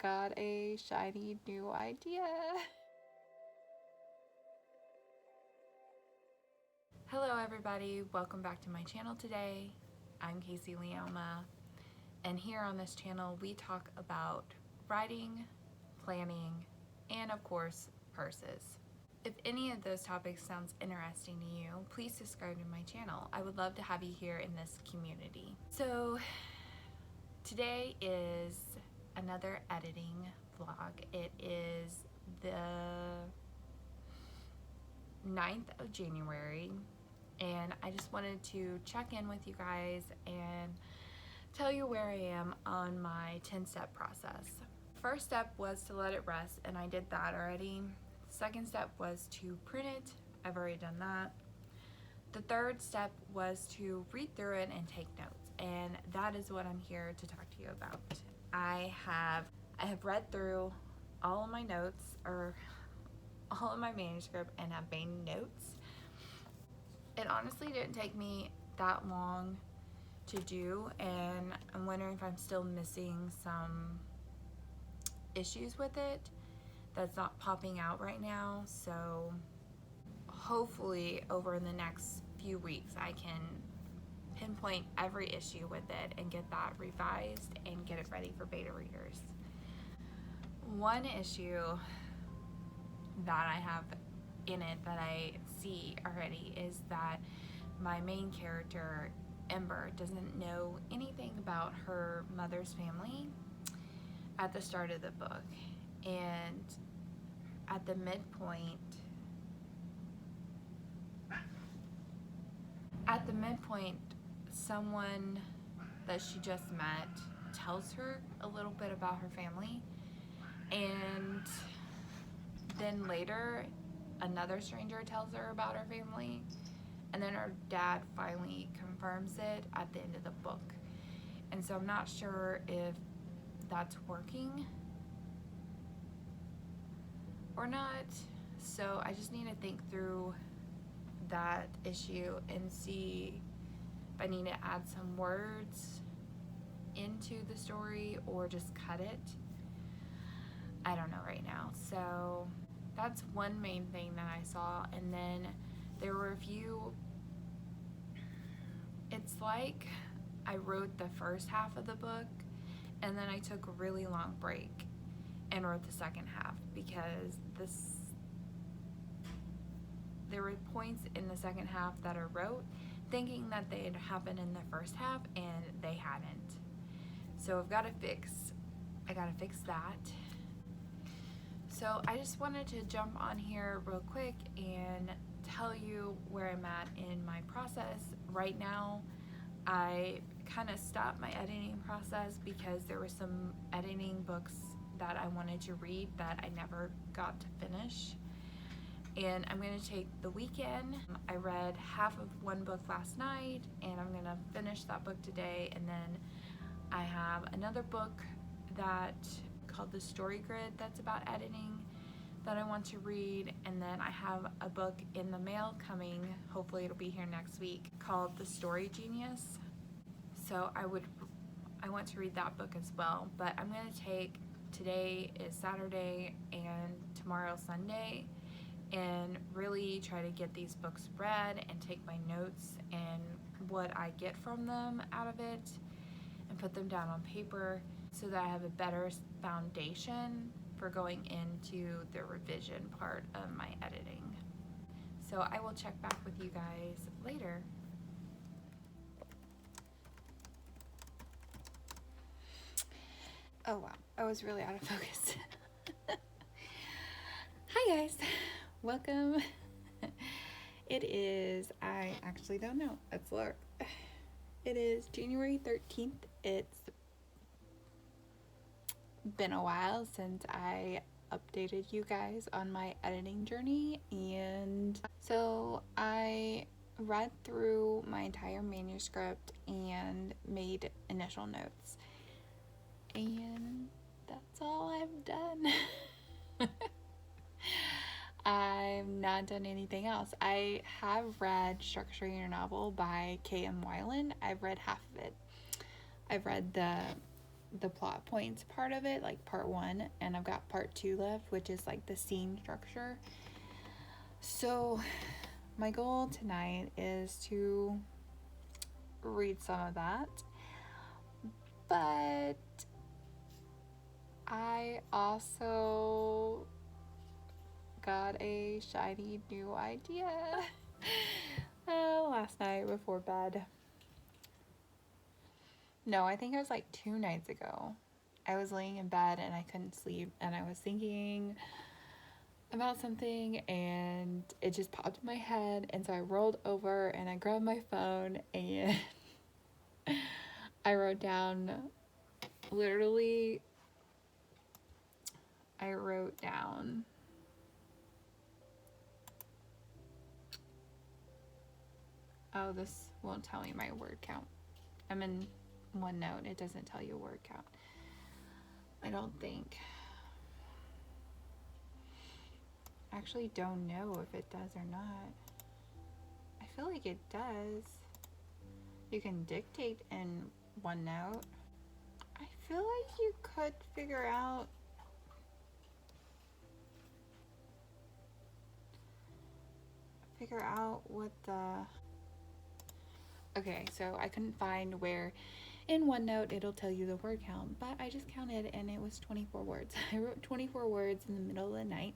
got a shiny new idea. Hello everybody, welcome back to my channel today. I'm Kasey LeAlma, and here on this channel we talk about writing, planning, and of course purses. If any of those topics sounds interesting to you, please subscribe to my channel. I would love to have you here in this community. So today is another editing vlog. It is the 9th of January, and I just wanted to check in with you guys and tell you where I am on my 10-step process. First step was to let it rest, and I did that already. Second step was to print it. I've already done that. The third step was to read through it and take notes, and that is what I'm here to talk to you about. I have read through all of my notes, or all of my manuscript, and have made notes. It honestly didn't take me that long to do, and I'm wondering if I'm still missing some issues with it that's not popping out right now. So hopefully over the next few weeks I can pinpoint every issue with it and get that revised and get it ready for beta readers. One issue that I have in it that I see already is that my main character, Ember, doesn't know anything about her mother's family at the start of the book, and at the midpoint someone that she just met tells her a little bit about her family, and then later another stranger tells her about her family, and then her dad finally confirms it at the end of the book. And so I'm not sure if that's working or not, so I just need to think through that issue and see if I need to add some words into the story or just cut it. I don't know right now. So that's one main thing that I saw, and then there were a few, it's like I wrote the first half of the book and then I took a really long break and wrote the second half, because there were points in the second half that I wrote thinking that they had happened in the first half, and they hadn't. So I gotta fix that. So I just wanted to jump on here real quick and tell you where I'm at in my process. Right now, I kind of stopped my editing process because there were some editing books that I wanted to read that I never got to finish. And I'm going to take the weekend. I read half of one book last night, and I'm going to finish that book today. And then I have another book that called The Story Grid that's about editing that I want to read, and then I have a book in the mail coming, hopefully it'll be here next week, called The Story Genius. So I want to read that book as well. But I'm going to take, today is Saturday and tomorrow Sunday, and really try to get these books read and take my notes and what I get from them out of it and put them down on paper so that I have a better foundation for going into the revision part of my editing. So I will check back with you guys later. Oh wow, I was really out of focus. Hi guys, welcome. It is, I actually don't know, let's look. It is January 13th. It's been a while since I updated you guys on my editing journey, and so I read through my entire manuscript and made initial notes, and that's all I've done. I've not done anything else. I have read Structuring Your Novel by K.M. Weiland. I've read half of it. I've read the the plot points part of it, like part 1, and I've got part 2 left, which is like the scene structure. So my goal tonight is to read some of that, but I also got a shiny new idea last night before bed. No, I think it was like 2 nights ago. I was laying in bed and I couldn't sleep, and I was thinking about something and it just popped in my head, and so I rolled over and I grabbed my phone and I wrote down, literally, I wrote down oh, this won't tell me my word count. I'm in OneNote. It doesn't tell you a word count, I don't think. I actually don't know if it does or not. I feel like it does. You can dictate in OneNote. I feel like you could figure out what the... Okay, so I couldn't find where in OneNote it'll tell you the word count, but I just counted and it was 24 words. I wrote 24 words in the middle of the night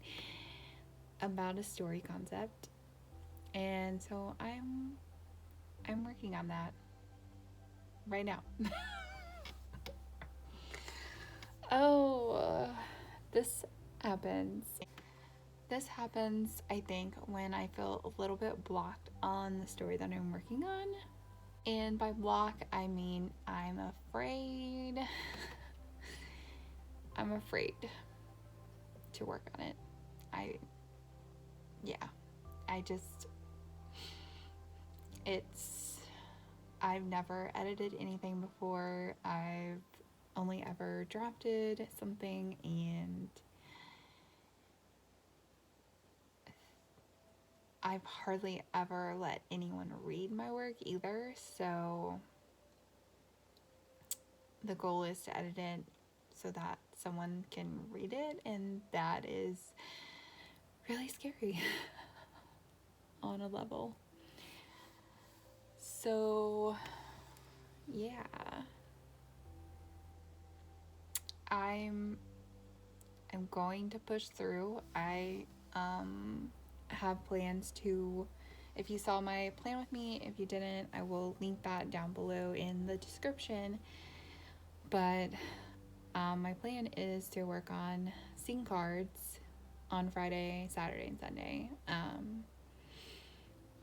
about a story concept, and so I'm working on that right now. This happens, I think, when I feel a little bit blocked on the story that I'm working on. And by block, I mean I'm afraid. I'm afraid to work on it. I've never edited anything before. I've only ever drafted something, and I've hardly ever let anyone read my work either, so the goal is to edit it so that someone can read it, and that is really scary on a level. So yeah, I'm going to push through. I have plans to, if you saw my plan with me, if you didn't, I will link that down below in the description. But my plan is to work on scene cards on Friday, Saturday, and Sunday.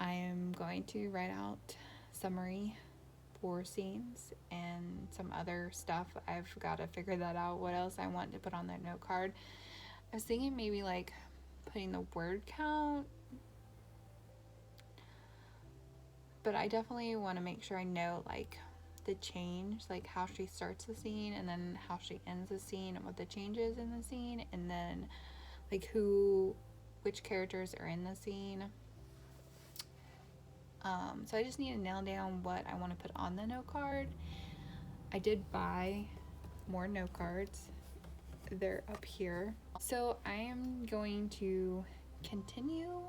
I am going to write out summary for scenes and some other stuff. I've got to figure that out, what else I want to put on that note card. I was thinking maybe like putting the word count, but I definitely want to make sure I know like the change, like how she starts the scene and then how she ends the scene and what the changes in the scene, and then like which characters are in the scene. So I just need to nail down what I want to put on the note card. I did buy more note cards. They're up here. So I am going to continue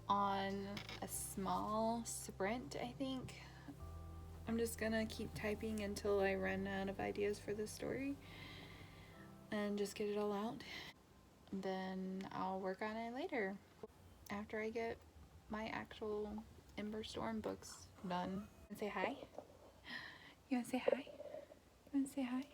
on a small sprint, I think. I'm just gonna keep typing until I run out of ideas for this story and just get it all out. Then I'll work on it later after I get my actual Ember Storm books done. And say hi? You wanna say hi? You wanna say hi?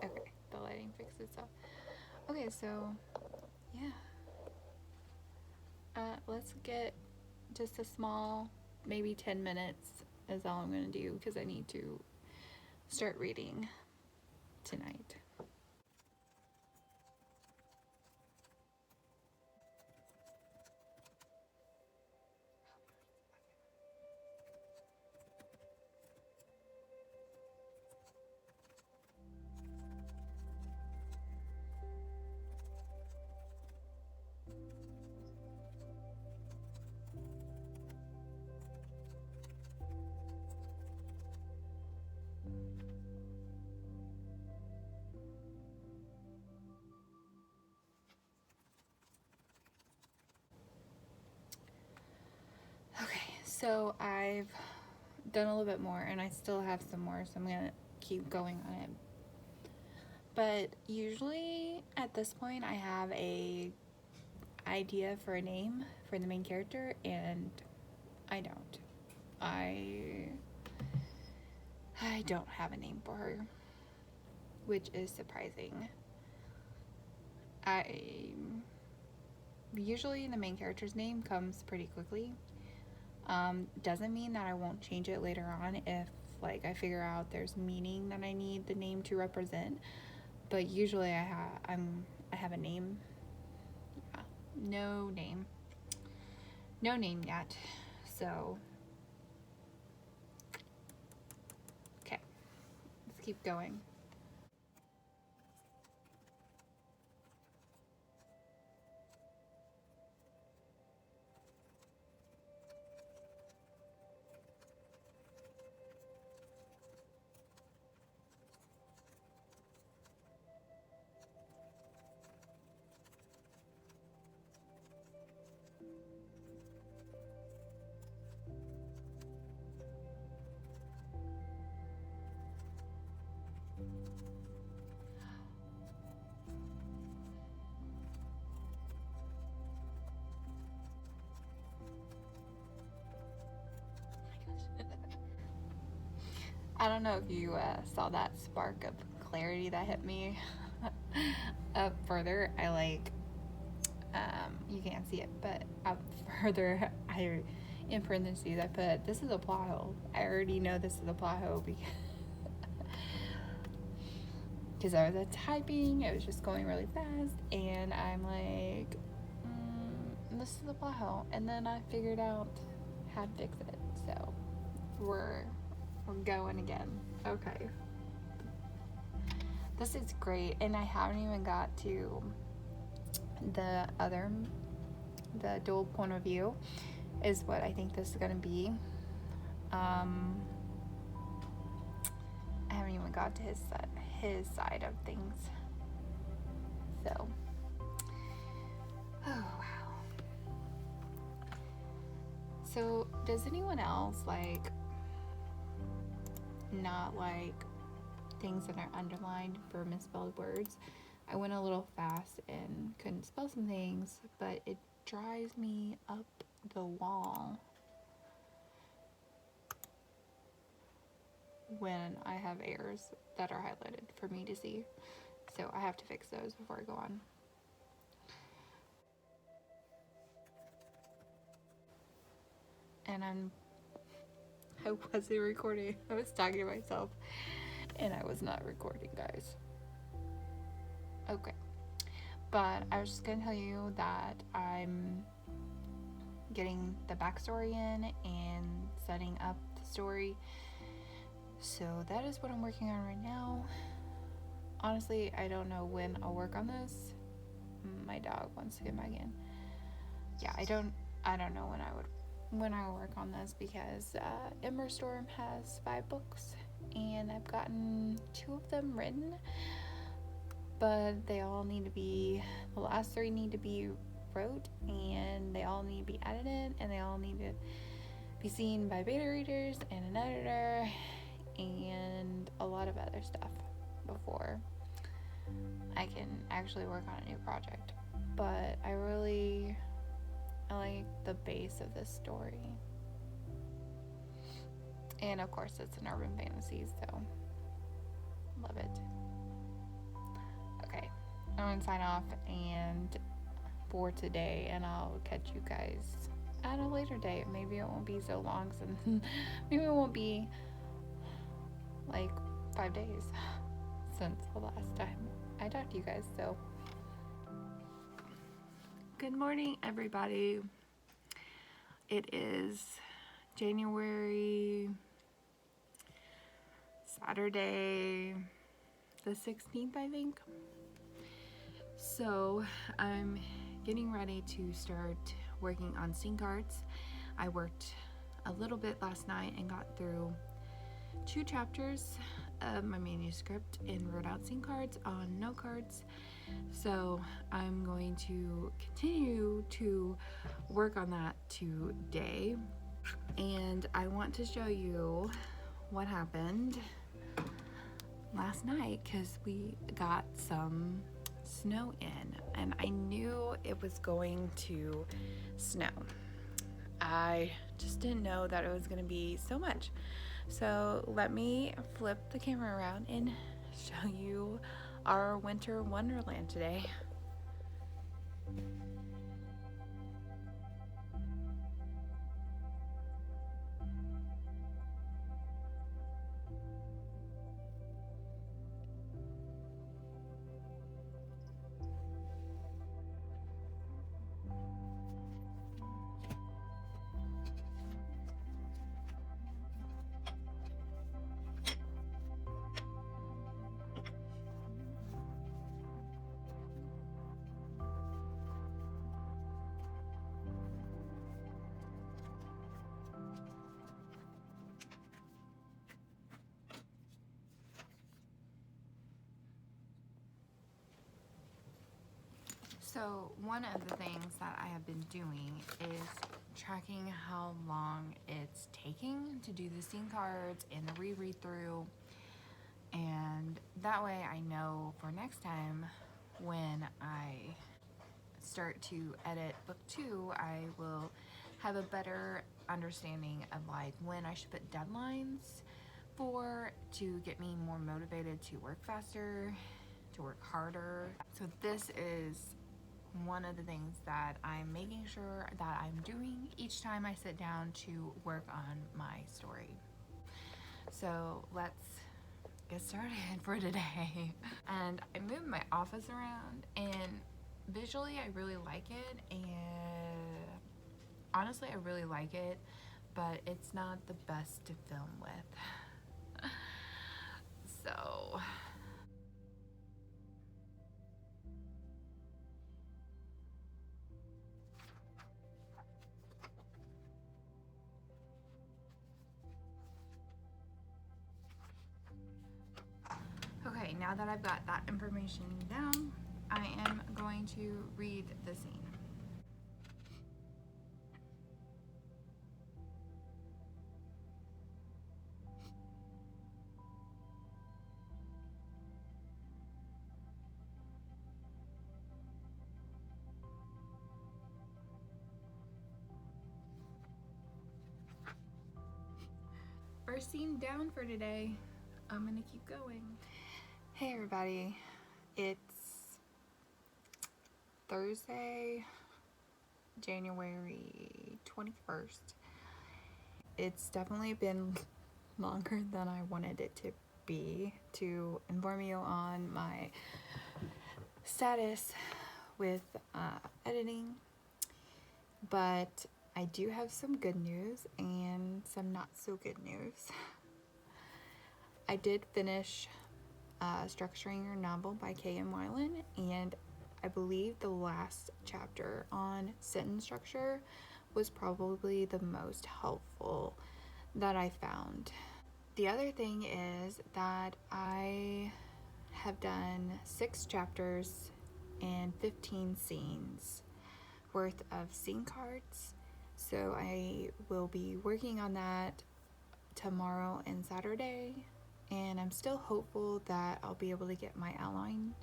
Okay, the lighting fixed itself. Okay, so yeah. Let's get just a small, maybe 10 minutes is all I'm gonna do because I need to start reading tonight. So I've done a little bit more, and I still have some more, so I'm gonna keep going on it. But usually at this point I have a idea for a name for the main character, and I don't. I don't have a name for her, which is surprising. Usually the main character's name comes pretty quickly. Doesn't mean that I won't change it later on if like I figure out there's meaning that I need the name to represent. But usually I have a name. Yeah, no name yet. So okay, let's keep going. I don't know if you saw that spark of clarity that hit me up further. I like, you can't see it, but up further, in parentheses, I put, this is a plot hole. I already know this is a plot hole because I was typing, it was just going really fast, and I'm like, this is a plot hole. And then I figured out how to fix it, so we're going again. Okay. This is great, and I haven't even got to the dual point of view is what I think this is going to be. I haven't even got to his side of things. So, oh wow. So, does anyone else like not like things that are underlined for misspelled words? I went a little fast and couldn't spell some things, but it drives me up the wall when I have errors that are highlighted for me to see. So I have to fix those before I go on. And I wasn't recording. I was talking to myself, and I was not recording, guys. Okay. But I was just gonna tell you that I'm getting the backstory in and setting up the story. So that is what I'm working on right now. Honestly, I don't know when I'll work on this. My dog wants to get back in. Yeah, I don't know when I will work on this because Ember Storm has 5 books and I've gotten 2 of them written, but they all need to be, the last 3 need to be wrote, and they all need to be edited, and they all need to be seen by beta readers and an editor and a lot of other stuff before I can actually work on a new project. But I like the base of this story, and of course it's an urban fantasy, so love it. Okay, I'm gonna sign off and for today, and I'll catch you guys at a later date. Maybe it won't be so long, since maybe it won't be like 5 days since the last time I talked to you guys. So good morning, everybody. It is January, Saturday the 16th, I think. So I'm getting ready to start working on scene cards. I worked a little bit last night and got through 2 chapters of my manuscript and wrote out scene cards on note cards. So I'm going to continue to work on that today. and I want to show you what happened last night because we got some snow in, and I knew it was going to snow. I just didn't know that it was going to be so much. So let me flip the camera around and show you our winter wonderland today. So one of the things that I have been doing is tracking how long it's taking to do the scene cards and the reread through, and that way I know for next time when I start to edit book 2, I will have a better understanding of like when I should put deadlines for to get me more motivated to work faster, to work harder. So this is one of the things that I'm making sure that I'm doing each time I sit down to work on my story. So let's get started for today. And I moved my office around, and visually I really like it, and honestly I really like it, but it's not the best to film with. So okay, now that I've got that information down, I am going to read the scene. First scene down for today. I'm gonna keep going. Hey everybody, it's Thursday, January 21st. It's definitely been longer than I wanted it to be to inform you on my status with editing, but I do have some good news and some not so good news. I did finish Structuring Your Novel by K.M. Weiland, and I believe the last chapter on sentence structure was probably the most helpful that I found. The other thing is that I have done 6 chapters and 15 scenes worth of scene cards, so I will be working on that tomorrow and Saturday, and I'm still hopeful that I'll be able to get my outline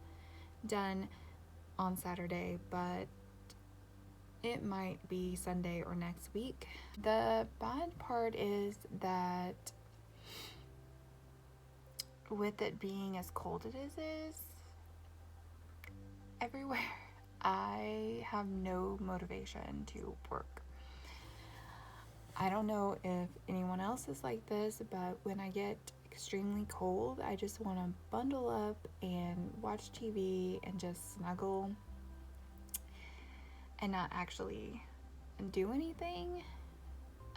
done on Saturday, but it might be Sunday or next week. The bad part is that with it being as cold as it is everywhere, I have no motivation to work. I don't know if anyone else is like this, but when I get extremely cold, I just want to bundle up and watch TV and just snuggle and not actually do anything.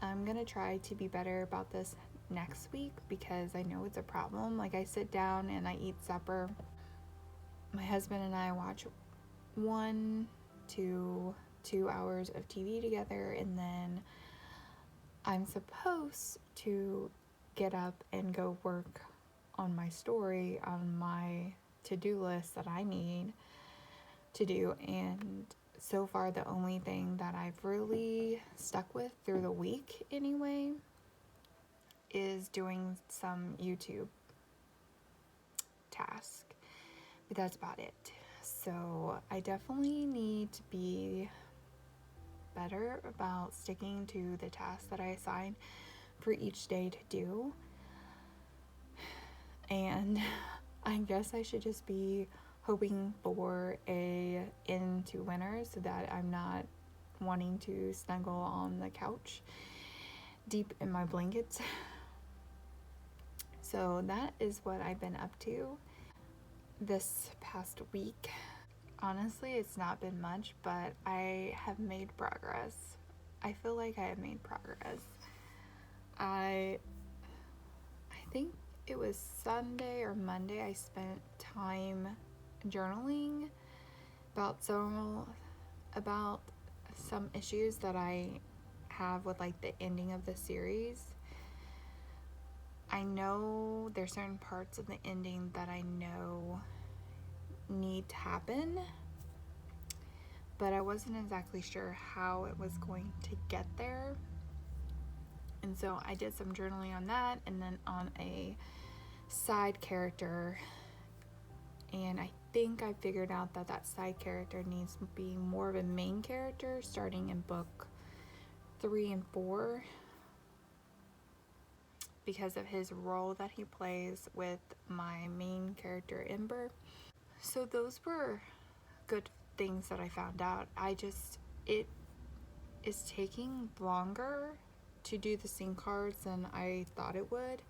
I'm gonna try to be better about this next week because I know it's a problem. Like, I sit down and I eat supper. My husband and I watch 1 to 2 hours of TV together, and then I'm supposed to get up and go work on my story, on my to-do list that I need to do. And so far the only thing that I've really stuck with through the week anyway is doing some YouTube task, but that's about it. So I definitely need to be better about sticking to the tasks that I assign for each day to do, and I guess I should just be hoping for a end to winter so that I'm not wanting to snuggle on the couch deep in my blankets. So that is what I've been up to this past week. Honestly, it's not been much, but I have made progress. I feel like I have made progress. I think it was Sunday or Monday I spent time journaling about some issues that I have with like the ending of the series. I know there's certain parts of the ending that I know need to happen, but I wasn't exactly sure how it was going to get there. And so I did some journaling on that, and then on a side character, and I think I figured out that that side character needs to be more of a main character starting in book 3 and 4 because of his role that he plays with my main character Ember. So those were good things that I found out. It is taking longer to do the sync cards than I thought it would,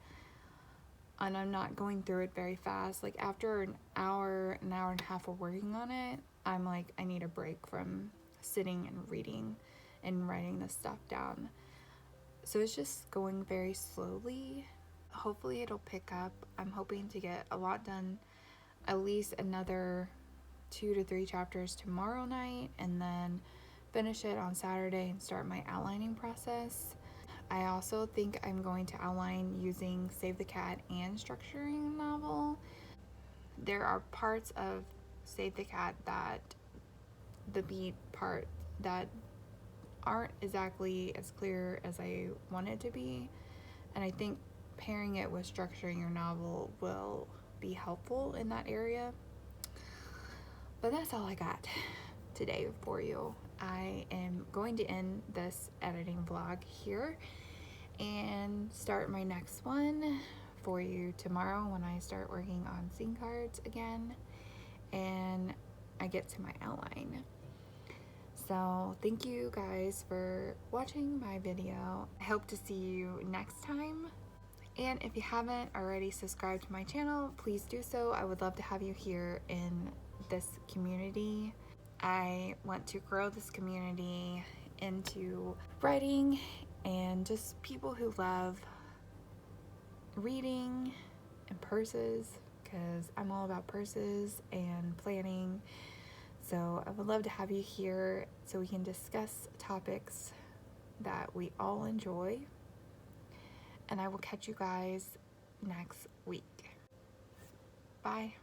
and I'm not going through it very fast. Like after an hour and a half of working on it, I'm like, I need a break from sitting and reading and writing this stuff down. So it's just going very slowly. Hopefully it'll pick up. I'm hoping to get a lot done, at least another 2 to 3 chapters tomorrow night, and then finish it on Saturday and start my outlining process. I also think I'm going to outline using Save the Cat and structuring a novel. There are parts of Save the Cat that the beat part that aren't exactly as clear as I want it to be, and I think pairing it with structuring your novel will be helpful in that area. But that's all I got today for you. I am going to end this editing vlog here and start my next one for you tomorrow when I start working on scene cards again and I get to my outline. So thank you guys for watching my video. I hope to see you next time. And if you haven't already subscribed to my channel, please do so. I would love to have you here in this community. I want to grow this community into writing and just people who love reading and purses, because I'm all about purses and planning. So I would love to have you here so we can discuss topics that we all enjoy. And I will catch you guys next week. Bye.